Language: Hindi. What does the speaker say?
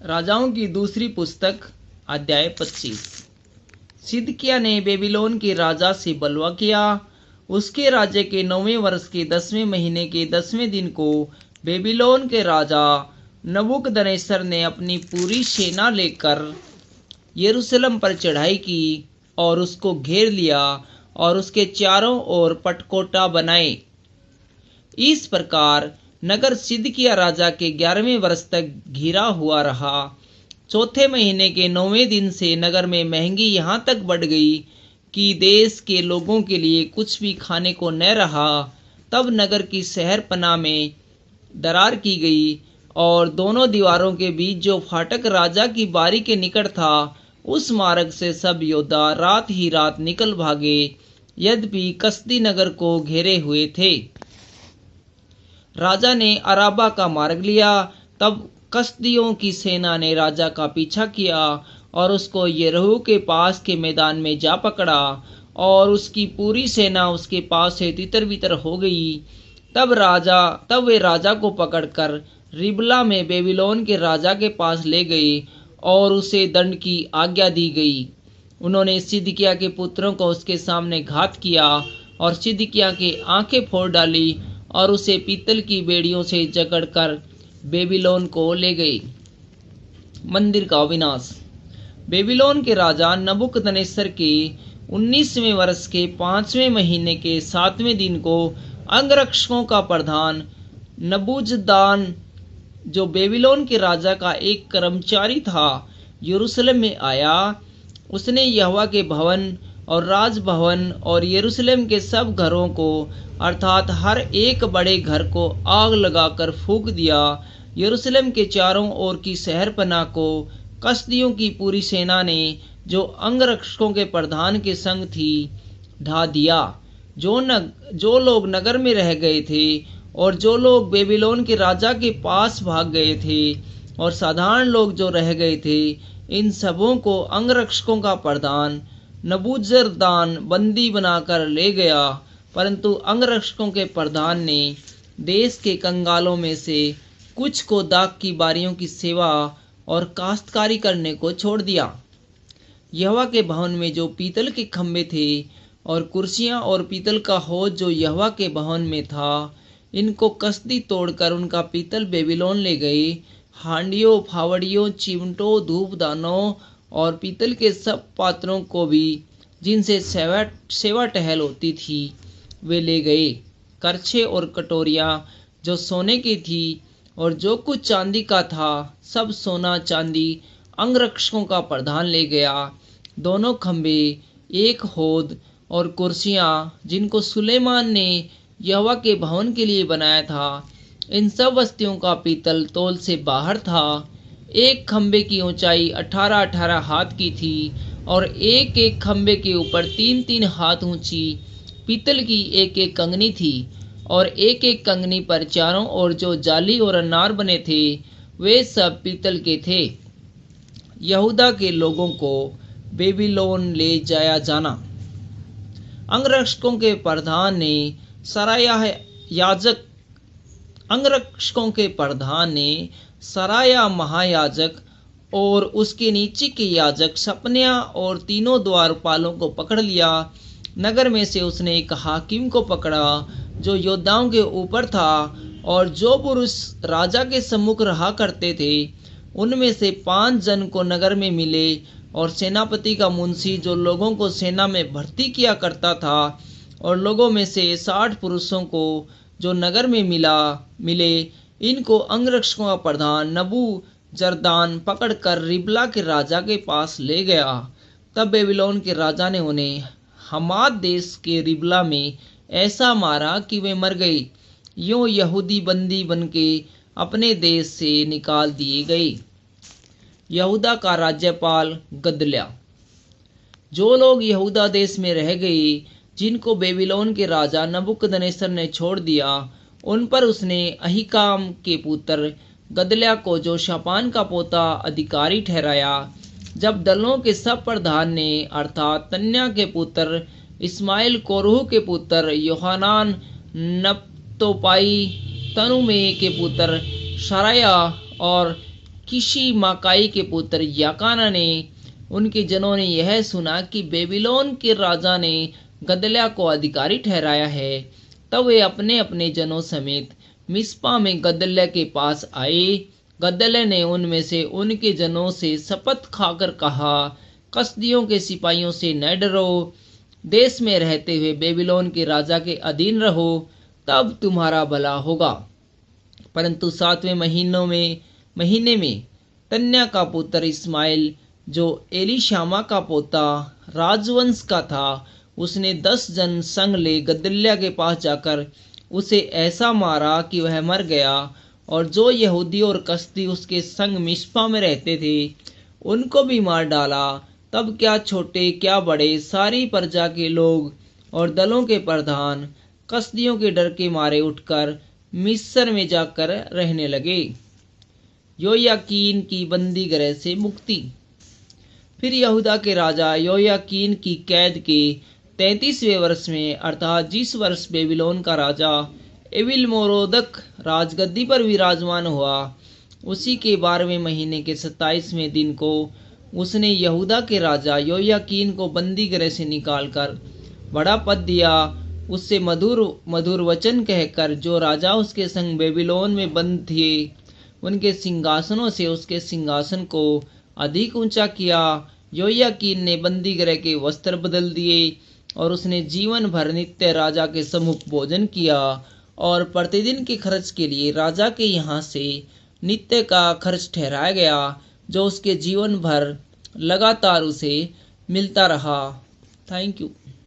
राजाओं की दूसरी पुस्तक अध्याय 25। सिदकिय्याह ने बेबीलोन के राजा से बलवा किया। उसके राज्य के 9वें वर्ष के 10वें महीने के 10वें दिन को बेबीलोन के राजा नबूकदनेस्सर ने अपनी पूरी सेना लेकर यरूशलेम पर चढ़ाई की और उसको घेर लिया और उसके चारों ओर पटकोटा बनाए। इस प्रकार नगर सिदकिय्याह राजा के 11वें वर्ष तक घिरा हुआ रहा। चौथे महीने के 9वें दिन से नगर में महंगी यहाँ तक बढ़ गई कि देश के लोगों के लिए कुछ भी खाने को न रहा। तब नगर की शहर पनाह में दरार की गई और दोनों दीवारों के बीच जो फाटक राजा की बारी के निकट था, उस मार्ग से सब योद्धा रात ही रात निकल भागे, यद्यपि कसदी नगर को घेरे हुए थे। राजा ने अराबा का मार्ग लिया। तब कसदियों की सेना ने राजा का पीछा किया और उसको यरीहो के पास के मैदान में जा पकड़ा और उसकी पूरी सेना उसके पास से तितर बितर हो गई। तब वे राजा को पकड़कर रिबला में बेबीलोन के राजा के पास ले गए और उसे दंड की आज्ञा दी गई। उन्होंने सिदकिय्याह के पुत्रों को उसके सामने घात किया और सिदकिय्याह की आंखें फोड़ डाली और उसे पीतल की बेड़ियों से जकड़कर बेबीलोन को ले गए। मंदिर का विनाश। बेबीलोन के राजा नबूकदनेस्सर के 19वें वर्ष के 5वें महीने के 7वें दिन को अंगरक्षकों का प्रधान नबूजरदान, जो बेबीलोन के राजा का एक कर्मचारी था, यरूशलेम में आया। उसने यहोवा के भवन और राजभवन और यरूशलेम के सब घरों को, अर्थात हर एक बड़े घर को आग लगाकर फूंक दिया। यरूशलेम के चारों ओर की शहर पनाह को कसदियों की पूरी सेना ने, जो अंगरक्षकों के प्रधान के संग थी, ढा दिया। जो लोग नगर में रह गए थे और जो लोग बेबीलोन के राजा के पास भाग गए थे और साधारण लोग जो रह गए थे, इन सबों को अंगरक्षकों का प्रधान नबूजरदान बंदी बनाकर ले गया। परंतु अंगरक्षकों के प्रधान ने देश के कंगालों में से कुछ को दाख की बारियों की सेवा और काश्तकारी करने को छोड़ दिया। यहोवा के भवन में जो पीतल के खंभे थे और कुर्सियां और पीतल का हौज जो यहोवा के भवन में था, इनको कसदी तोड़कर उनका पीतल बेबीलोन ले गए। हांडियों, फावड़ियों, चिमटों, धूपदानों और पीतल के सब पात्रों को भी, जिनसे सेवा टहल होती थी, वे ले गए। करछे और कटोरियाँ जो सोने की थी और जो कुछ चांदी का था, सब सोना चांदी अंगरक्षकों का प्रधान ले गया। दोनों खंभे, एक हौद और कुर्सियाँ, जिनको सुलेमान ने यहोवा के भवन के लिए बनाया था, इन सब वस्तुओं का पीतल तौल से बाहर था। एक खंभे की ऊंचाई 18-18 हाथ की थी और एक एक खंभे के ऊपर 3-3 हाथ ऊंची पीतल की एक एक कंगनी थी और एक एक कंगनी पर चारों ओर जो जाली और अनार बने थे, वे सब पीतल के थे। यहूदा के लोगों को बेबीलोन ले जाया जाना। अंगरक्षकों के प्रधान ने सराया महायाजक और उसके नीचे के याजक सपन्याह और तीनों द्वारपालों को पकड़ लिया। नगर में से उसने एक हाकिम को पकड़ा जो योद्धाओं के ऊपर था, और जो पुरुष राजा के सम्मुख रहा करते थे, उनमें से 5 जन को नगर में मिले, और सेनापति का मुंशी जो लोगों को सेना में भर्ती किया करता था, और लोगों में से 60 पुरुषों को जो नगर में मिले, इनको अंगरक्षकों का प्रधान नबूजरदान पकड़कर रिबला के राजा के पास ले गया। तब बेबीलोन के राजा ने उन्हें हमात देश के रिबला में ऐसा मारा कि वे मर गए। यूं यहूदी बंदी बनके अपने देश से निकाल दिए गए। यहूदा का राज्यपाल गदल्याह। जो लोग यहूदा देश में रह गए, जिनको बेबीलोन के राजा नबूकदनेस्सर ने छोड़ दिया, उन पर उसने अहीकाम के पुत्र गदल्याह को, जो शापान का पोता, अधिकारी ठहराया। जब दलों के सब प्रधान ने, अर्थात तन्याह के पुत्र इस्माइल, कोरहू के पुत्र योहानान, नप्तोपाई, तनुमेह के पुत्र सराया और किशी माकाई के पुत्र याकाना ने उनके जनों ने यह सुना कि बेबीलोन के राजा ने गदल्या को अधिकारी ठहराया है, तब वे अपने अपने जनों समेत मिस्पा में गदल्या के पास आए। गदल्या ने उनमें से उनके जनों से शपथ खाकर कहा, कसदियों के सिपाहियों से न डरो, देश में रहते हुए बेबीलोन के राजा के अधीन रहो, तब तुम्हारा भला होगा। परंतु 7वें महीने में तन्या का पुत्र इस्माइल, जो एलीशामा का पोता राजवंश का था, उसने 10 जन संग ले गदल्या के पास जाकर उसे ऐसा मारा कि वह मर गया। और जो यहूदी और कसदी उसके संग मिस्पा में रहते थे, उनको भी मार डाला। तब क्या छोटे क्या बड़े, सारी प्रजा के लोग और दलों के प्रधान कसदियों के डर के मारे उठकर मिस्र में जाकर रहने लगे। योयाकीन की बंदी गृह से मुक्ति। फिर यहूदा के राजा योयाकीन की कैद के 33वें वर्ष में, अर्थात जिस वर्ष बेबीलोन का राजा एविल मोरोदक राजगद्दी पर विराजमान हुआ, उसी के 12वें महीने के 27वें दिन को उसने यहूदा के राजा योयाकीन को बंदी गृह से निकालकर बड़ा पद दिया। उससे मधुर मधुर वचन कहकर जो राजा उसके संग बेबीलोन में बंद थे, उनके सिंहासनों से उसके सिंहासन को अधिक ऊंचा किया। योयाकीन ने बंदी गृह के वस्त्र बदल दिए और उसने जीवन भर नित्य राजा के सम्मुख भोजन किया, और प्रतिदिन के खर्च के लिए राजा के यहाँ से नित्य का खर्च ठहराया गया, जो उसके जीवन भर लगातार उसे मिलता रहा। Thank you.